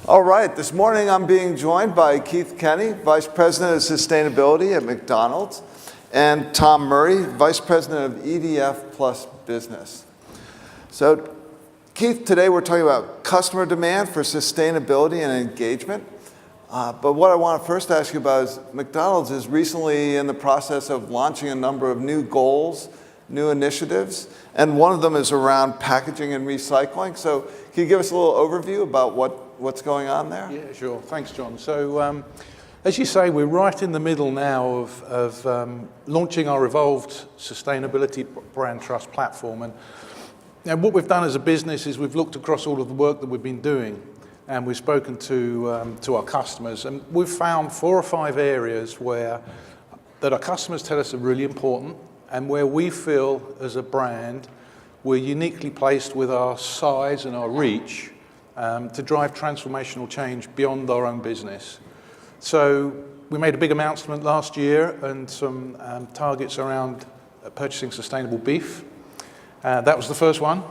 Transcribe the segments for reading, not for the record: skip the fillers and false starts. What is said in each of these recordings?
All right, this morning I'm being joined by Keith Kenny, Vice President of Sustainability at McDonald's, and Tom Murray, Vice President of EDF Plus Business. So, Keith, today we're talking about customer demand for sustainability and engagement. But what I want to first ask you about is McDonald's is recently in the process of launching a number of new goals, new initiatives, and one of them is around packaging and recycling. So can you give us a little overview about what's going on there? Yeah, sure. Thanks, John. So as you say, we're right in the middle now of launching our evolved sustainability brand trust platform. And what we've done as a business is we've looked across all of the work that we've been doing, and we've spoken to our customers, and we've found 4 or 5 areas that our customers tell us are really important, and where we feel as a brand we're uniquely placed with our size and our reach to drive transformational change beyond our own business. So we made a big announcement last year and some targets around purchasing sustainable beef. That was the first one.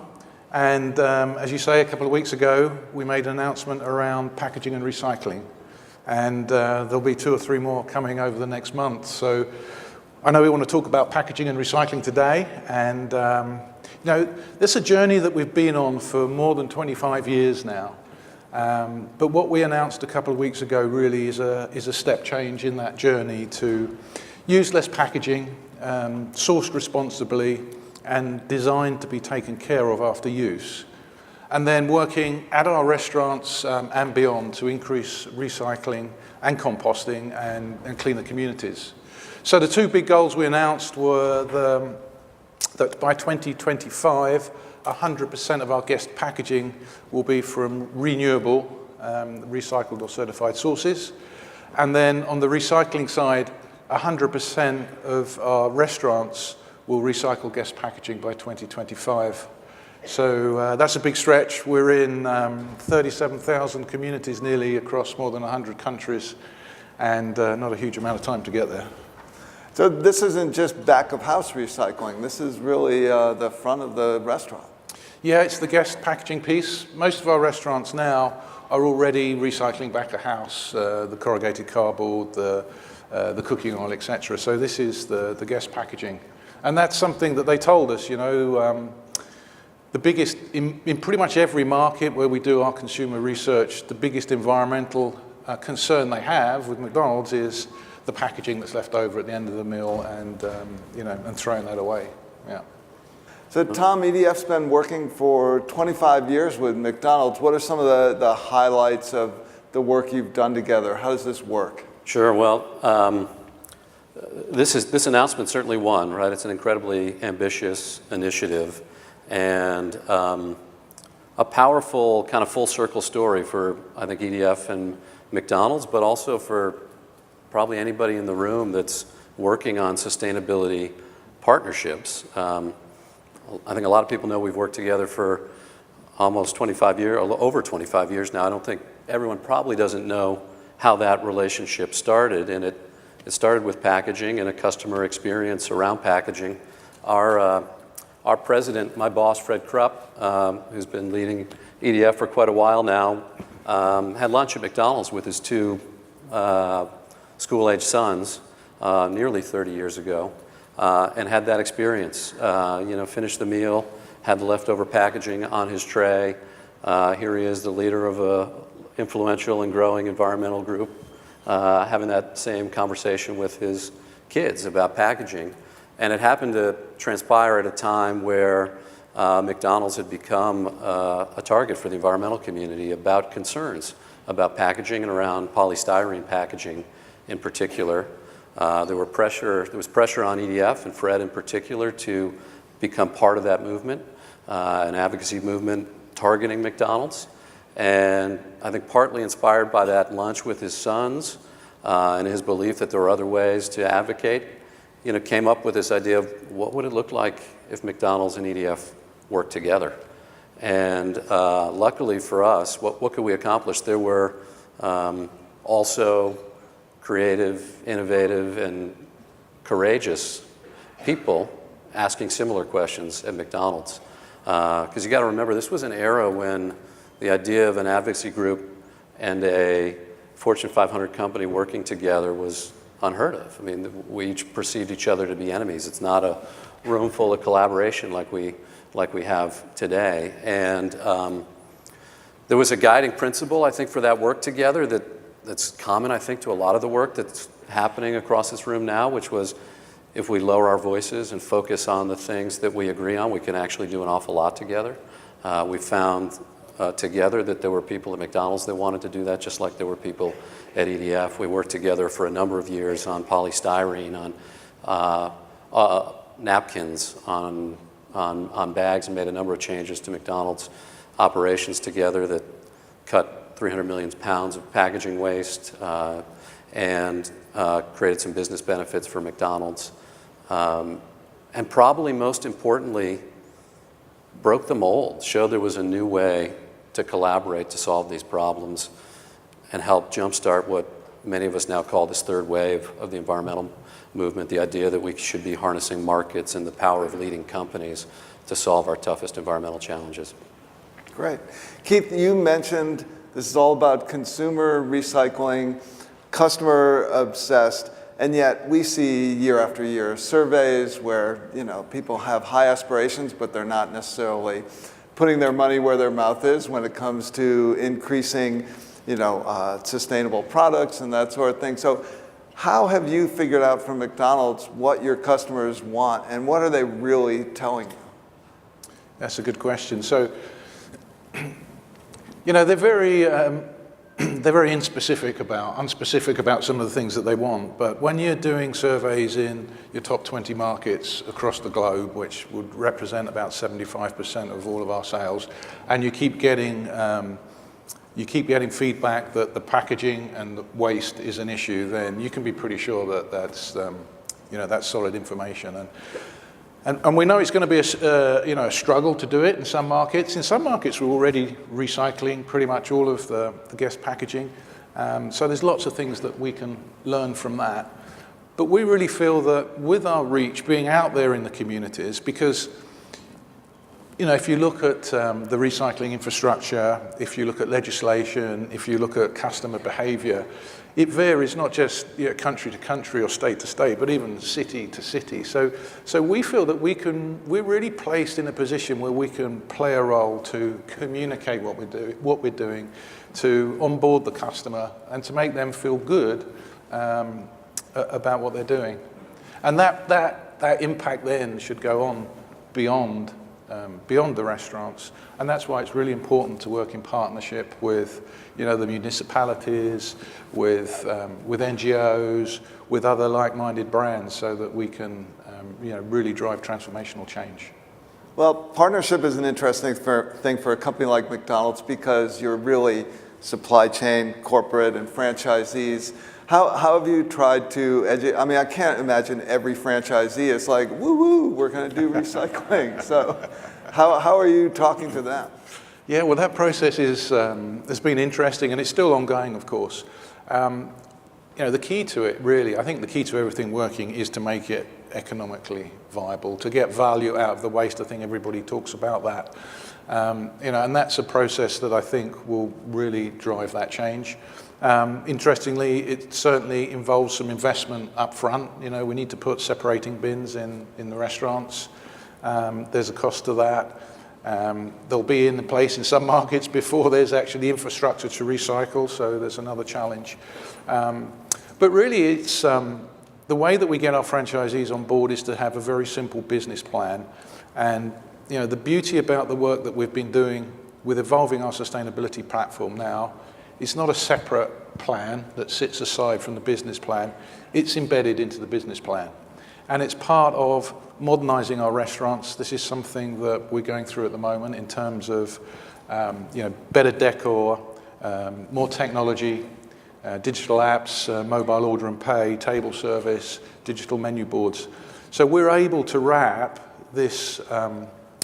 And as you say, a couple of weeks ago, we made an announcement around packaging and recycling. And there'll be 2 or 3 more coming over the next month. So I know we want to talk about packaging and recycling today. And you know, this is a journey that we've been on for more than 25 years now. But what we announced a couple of weeks ago really is a step change in that journey to use less packaging, sourced responsibly, and designed to be taken care of after use. And then working at our restaurants and beyond to increase recycling and composting and cleaner communities. So the 2 big goals we announced were that by 2025, 100% of our guest packaging will be from renewable, recycled or certified sources. And then on the recycling side, 100% of our restaurants will recycle guest packaging by 2025. So that's a big stretch. We're in 37,000 communities nearly across more than 100 countries, and not a huge amount of time to get there. So this isn't just back of house recycling. This is really the front of the restaurant. Yeah, it's the guest packaging piece. Most of our restaurants now are already recycling back of house, the corrugated cardboard, the cooking oil, etc. So this is the guest packaging. And that's something that they told us, you know, the biggest, in pretty much every market where we do our consumer research, the biggest environmental concern they have with McDonald's is the packaging that's left over at the end of the meal and, you know, and throwing that away. Yeah. So Tom, EDF's been working for 25 years with McDonald's. What are some of the highlights of the work you've done together? How does this work? Sure. Well, this announcement certainly one, right? It's an incredibly ambitious initiative and a powerful kind of full circle story for, I think, EDF and McDonald's, but also for probably anybody in the room that's working on sustainability partnerships. I think a lot of people know we've worked together for almost 25 years, over 25 years now. I don't think everyone probably doesn't know how that relationship started, and it started with packaging and a customer experience around packaging. Our president, my boss, Fred Krupp, who's been leading EDF for quite a while now, had lunch at McDonald's with his 2 school-age sons nearly 30 years ago, and had that experience. You know, finished the meal, had the leftover packaging on his tray. Here he is, the leader of a influential and growing environmental group, having that same conversation with his kids about packaging. And it happened to transpire at a time where McDonald's had become a target for the environmental community about concerns about packaging and around polystyrene packaging in particular. There was pressure on EDF and Fred in particular to become part of that movement, an advocacy movement targeting McDonald's. And I think partly inspired by that lunch with his sons and his belief that there were other ways to advocate, you know, came up with this idea of what would it look like if McDonald's and EDF worked together. And luckily for us, what could we accomplish? There were also creative, innovative, and courageous people asking similar questions at McDonald's. Because you got to remember, this was an era when the idea of an advocacy group and a Fortune 500 company working together was unheard of. I mean, we each perceived each other to be enemies. It's not a room full of collaboration like we have today. And there was a guiding principle, I think, for that work together that's common, I think, to a lot of the work that's happening across this room now, which was if we lower our voices and focus on the things that we agree on, we can actually do an awful lot together. We found together that there were people at McDonald's that wanted to do that, just like there were people at EDF. We worked together for a number of years on polystyrene, on napkins, on bags, and made a number of changes to McDonald's operations together that cut 300 million pounds of packaging waste and created some business benefits for McDonald's. And probably most importantly, broke the mold, showed there was a new way to collaborate to solve these problems and help jumpstart what many of us now call this third wave of the environmental movement, the idea that we should be harnessing markets and the power of leading companies to solve our toughest environmental challenges. Great. Keith, you mentioned this is all about consumer recycling, customer obsessed, and yet we see year after year surveys where people have high aspirations, but they're not necessarily putting their money where their mouth is when it comes to increasing sustainable products and that sort of thing. So how have you figured out from McDonald's what your customers want, and what are they really telling you? That's a good question. So, they're very unspecific about some of the things that they want. But when you're doing surveys in your top 20 markets across the globe, which would represent about 75% of all of our sales, and you keep getting feedback that the packaging and the waste is an issue, then you can be pretty sure that that's solid information. And we know it's going to be a struggle to do it in some markets. In some markets, we're already recycling pretty much all of the guest packaging. So there's lots of things that we can learn from that. But we really feel that with our reach, being out there in the communities, because if you look at the recycling infrastructure, if you look at legislation, if you look at customer behavior, it varies not just country to country or state to state, but even city to city. So we feel that we're really placed in a position where we can play a role to communicate what we're doing, to onboard the customer, and to make them feel good about what they're doing. And that impact then should go on beyond the restaurants, and that's why it's really important to work in partnership with the municipalities, with NGOs, with other like-minded brands, so that we can really drive transformational change. Well, partnership is an interesting thing for a company like McDonald's, because you're really supply chain, corporate, and franchisees. How have you tried to educate? I mean, I can't imagine every franchisee is like, woo-woo, we're going to do recycling. So how are you talking to them? Yeah, well, that process has been interesting, and it's still ongoing, of course. The key to it, really, I think the key to everything working is to make it economically viable, to get value out of the waste. I think everybody talks about that. And that's a process that I think will really drive that change. Interestingly, it certainly involves some investment up front. We need to put separating bins in the restaurants. There's a cost to that. They'll be in place in some markets before there's actually infrastructure to recycle, so there's another challenge. But really, it's the way that we get our franchisees on board is to have a very simple business plan. And the beauty about the work that we've been doing with evolving our sustainability platform now, it's not a separate plan that sits aside from the business plan. It's embedded into the business plan. And it's part of modernizing our restaurants. This is something that we're going through at the moment in terms of better decor, more technology, digital apps, mobile order and pay, table service, digital menu boards. So we're able to wrap this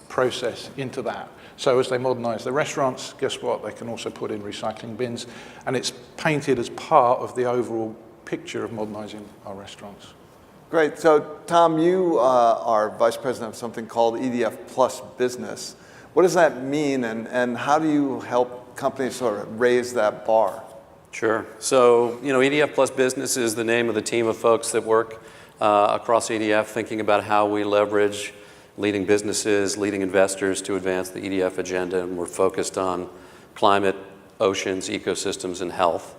process into that. So as they modernize the restaurants, guess what? They can also put in recycling bins, and it's painted as part of the overall picture of modernizing our restaurants. Great. So, Tom, you are vice president of something called EDF Plus Business. What does that mean, and how do you help companies sort of raise that bar? Sure. So, EDF Plus Business is the name of the team of folks that work across EDF, thinking about how we leverage leading businesses, leading investors to advance the EDF agenda, and we're focused on climate, oceans, ecosystems, and health.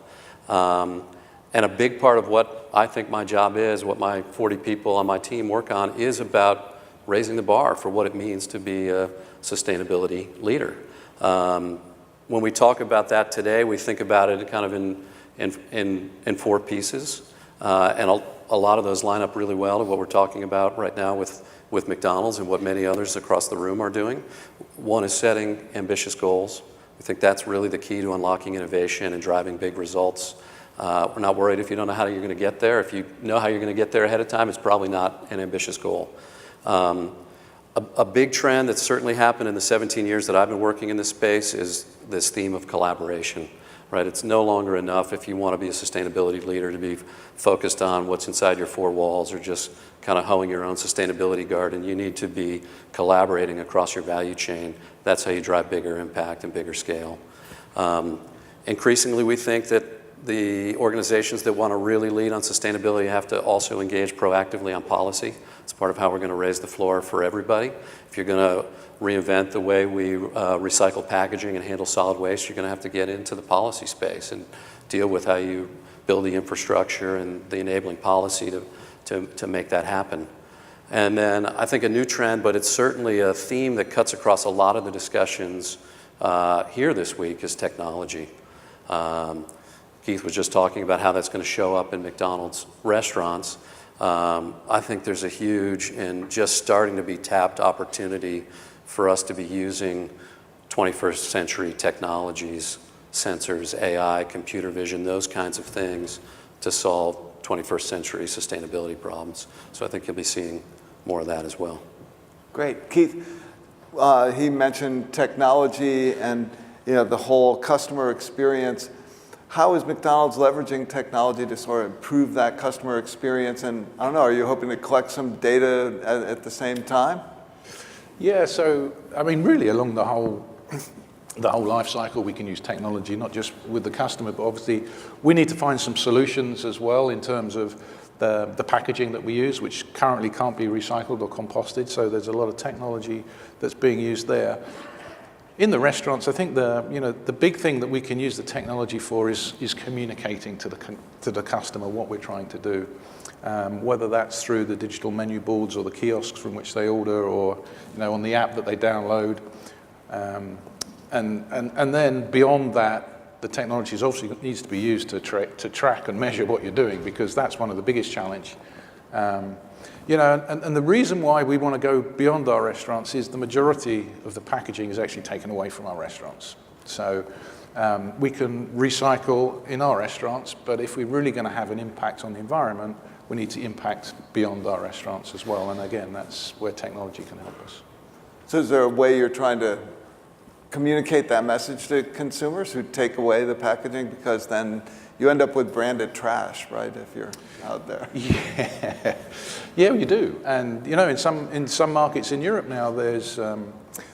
And a big part of what I think my job is, what my 40 people on my team work on, is about raising the bar for what it means to be a sustainability leader. When we talk about that today, we think about it kind of in four pieces, and a lot of those line up really well to what we're talking about right now with McDonald's and what many others across the room are doing. One is setting ambitious goals. We think that's really the key to unlocking innovation and driving big results. We're not worried if you don't know how you're going to get there. If you know how you're going to get there ahead of time, it's probably not an ambitious goal. A big trend that's certainly happened in the 17 years that I've been working in this space is this theme of collaboration, right? It's no longer enough if you want to be a sustainability leader to be focused on what's inside your four walls or just kind of hoeing your own sustainability garden. You need to be collaborating across your value chain. That's how you drive bigger impact and bigger scale. Increasingly, we think that the organizations that want to really lead on sustainability have to also engage proactively on policy. It's part of how we're going to raise the floor for everybody. If you're going to reinvent the way we recycle packaging and handle solid waste, you're going to have to get into the policy space and deal with how you build the infrastructure and the enabling policy to make that happen. And then I think a new trend, but it's certainly a theme that cuts across a lot of the discussions here this week, is technology. Keith was just talking about how that's going to show up in McDonald's restaurants. I think there's a huge and just starting to be tapped opportunity for us to be using 21st century technologies, sensors, AI, computer vision, those kinds of things to solve 21st century sustainability problems. So I think you'll be seeing more of that as well. Great. Keith, he mentioned technology and the whole customer experience. How is McDonald's leveraging technology to sort of improve that customer experience? And I don't know, are you hoping to collect some data at the same time? Yeah, so I mean, really along the whole life cycle, we can use technology, not just with the customer, but obviously we need to find some solutions as well in terms of the packaging that we use, which currently can't be recycled or composted. So there's a lot of technology that's being used there. In the restaurants, I think the big thing that we can use the technology for is communicating to the customer what we're trying to do, whether that's through the digital menu boards or the kiosks from which they order, or on the app that they download, and then beyond that, the technology obviously needs to be used to track and measure what you're doing, because that's one of the biggest challenge. And the reason why we want to go beyond our restaurants is the majority of the packaging is actually taken away from our restaurants. So we can recycle in our restaurants, but if we're really going to have an impact on the environment, we need to impact beyond our restaurants as well. And again, that's where technology can help us. So is there a way you're trying to communicate that message to consumers who take away the packaging? Because then you end up with branded trash, right, if you're out there. Yeah, you do. And in some markets in Europe now, they're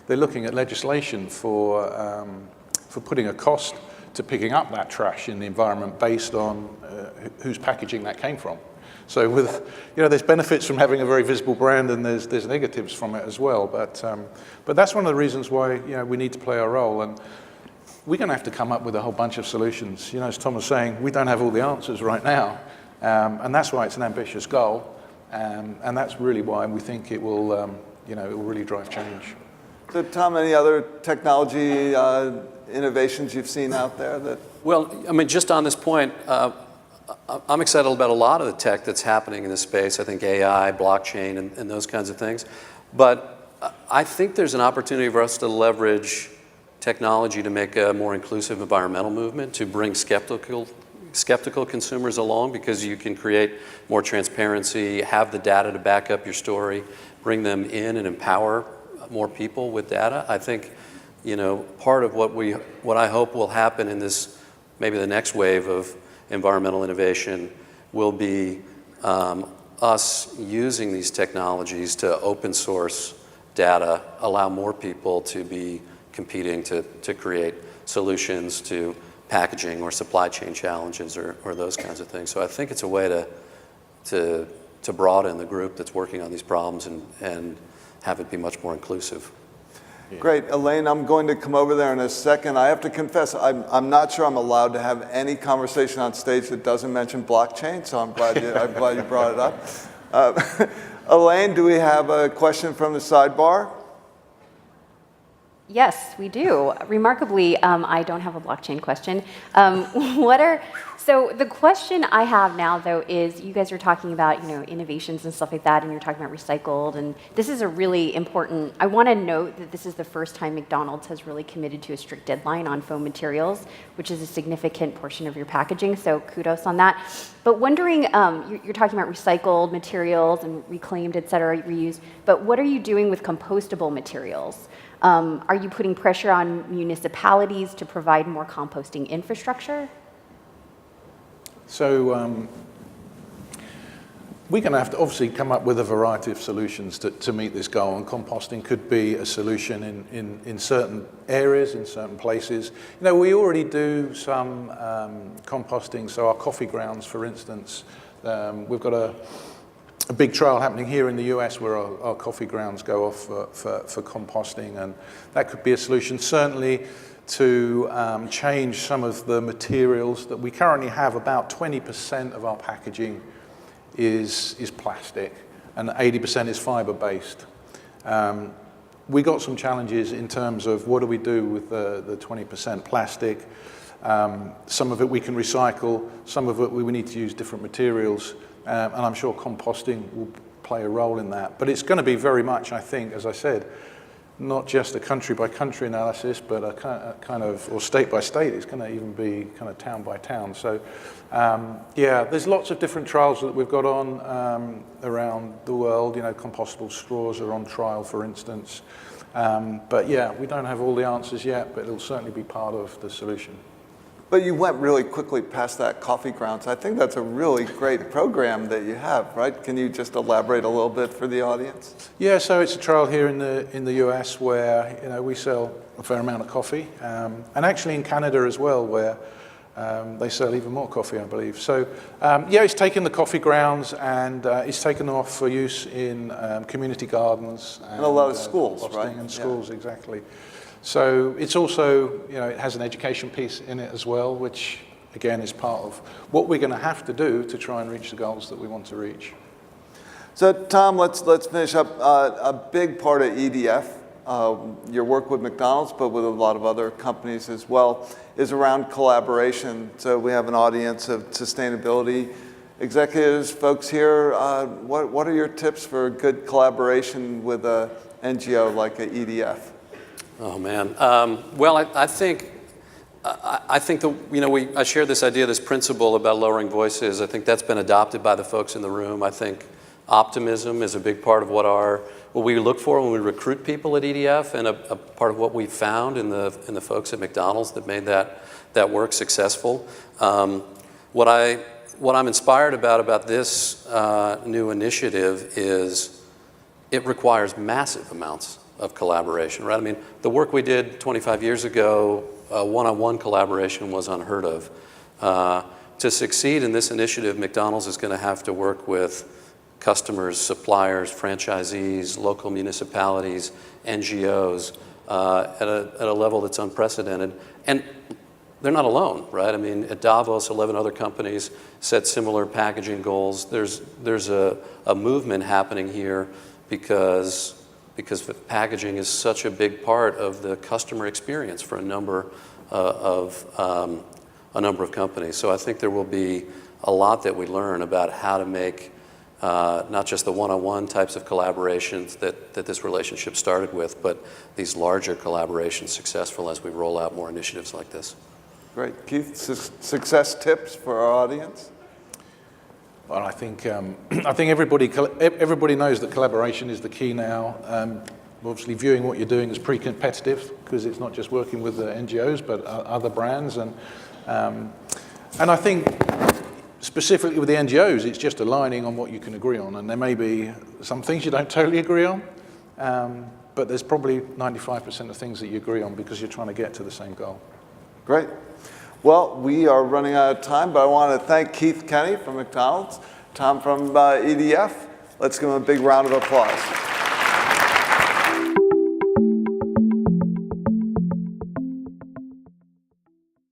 looking at legislation for putting a cost to picking up that trash in the environment based on whose packaging that came from. So there's benefits from having a very visible brand, and there's negatives from it as well. But that's one of the reasons why we need to play our role. And we're going to have to come up with a whole bunch of solutions. As Tom was saying, we don't have all the answers right now, and that's why it's an ambitious goal, and that's really why we think it will, it will really drive change. So, Tom, any other technology innovations you've seen out there that? Well, I mean, just on this point, I'm excited about a lot of the tech that's happening in this space. I think AI, blockchain, and those kinds of things. But I think there's an opportunity for us to leverage technology to make a more inclusive environmental movement, to bring skeptical consumers along, because you can create more transparency, have the data to back up your story, bring them in and empower more people with data. I think, part of what I hope will happen in this, maybe the next wave of environmental innovation, will be us using these technologies to open source data, allow more people to be competing to create solutions to packaging or supply chain challenges or those kinds of things. So I think it's a way to broaden the group that's working on these problems and have it be much more inclusive. Great. Elaine, I'm going to come over there in a second. I have to confess, I'm not sure I'm allowed to have any conversation on stage that doesn't mention blockchain, so I'm glad you brought it up. Elaine, do we have a question from the sidebar? Yes, we do. Remarkably, I don't have a blockchain question. So the question I have now, though, is you guys are talking about, innovations and stuff like that, and you're talking about recycled, and this is a really important, I want to note that this is the first time McDonald's has really committed to a strict deadline on foam materials, which is a significant portion of your packaging, so kudos on that. But wondering, you're talking about recycled materials and reclaimed, et cetera, reused, but what are you doing with compostable materials? Are you putting pressure on municipalities to provide more composting infrastructure? So we're going to have to obviously come up with a variety of solutions to meet this goal, and composting could be a solution in certain areas, in certain places. We already do some composting, so our coffee grounds, for instance, we've got a big trial happening here in the US where our coffee grounds go off for composting, and that could be a solution. Certainly to change some of the materials that we currently have. About 20% of our packaging is plastic and 80% is fiber-based. We got some challenges in terms of what do we do with the 20% plastic. Some of it we can recycle, some of it we need to use different materials. And I'm sure composting will play a role in that. But it's going to be very much, I think, as I said, not just a country-by-country analysis, but a kind of, or state-by-state. It's going to even be kind of town-by-town. So, yeah, there's lots of different trials that we've got on around the world. Compostable straws are on trial, for instance. But, yeah, we don't have all the answers yet, but it'll certainly be part of the solution. But you went really quickly past that coffee grounds. I think that's a really great program that you have, right? Can you just elaborate a little bit for the audience? Yeah, so it's a trial here in the US where we sell a fair amount of coffee, and actually in Canada as well, where they sell even more coffee, I believe. So yeah, it's taken the coffee grounds and it's taken them off for use in community gardens and a lot of schools, right? And schools, yeah. Exactly. So it's also, it has an education piece in it as well, which again is part of what we're going to have to do to try and reach the goals that we want to reach. So Tom, let's finish up. A big part of EDF, your work with McDonald's, but with a lot of other companies as well, is around collaboration. So we have an audience of sustainability executives, folks here. What are your tips for good collaboration with a NGO like a EDF? Oh man. Well, I think I share this idea, this principle about lowering voices. I think that's been adopted by the folks in the room. I think optimism is a big part of what we look for when we recruit people at EDF, and a part of what we found in the folks at McDonald's that made that work successful. What I'm inspired about this new initiative is it requires massive amounts of collaboration, right? I mean, the work we did 25 years ago, one-on-one collaboration was unheard of. To succeed in this initiative, McDonald's is going to have to work with customers, suppliers, franchisees, local municipalities, NGOs at a level that's unprecedented. And they're not alone, right? I mean, at Davos, 11 other companies set similar packaging goals. There's a movement happening here because packaging is such a big part of the customer experience for a number of companies. So I think there will be a lot that we learn about how to make not just the one-on-one types of collaborations that this relationship started with, but these larger collaborations successful as we roll out more initiatives like this. Great. Keith, success tips for our audience? Well, I think everybody knows that collaboration is the key now. Obviously, viewing what you're doing as pre-competitive, because it's not just working with the NGOs, but other brands. And I think specifically with the NGOs, it's just aligning on what you can agree on. And there may be some things you don't totally agree on, but there's probably 95% of things that you agree on because you're trying to get to the same goal. Great. Well, we are running out of time, but I want to thank Keith Kenny from McDonald's, Tom from EDF. Let's give him a big round of applause.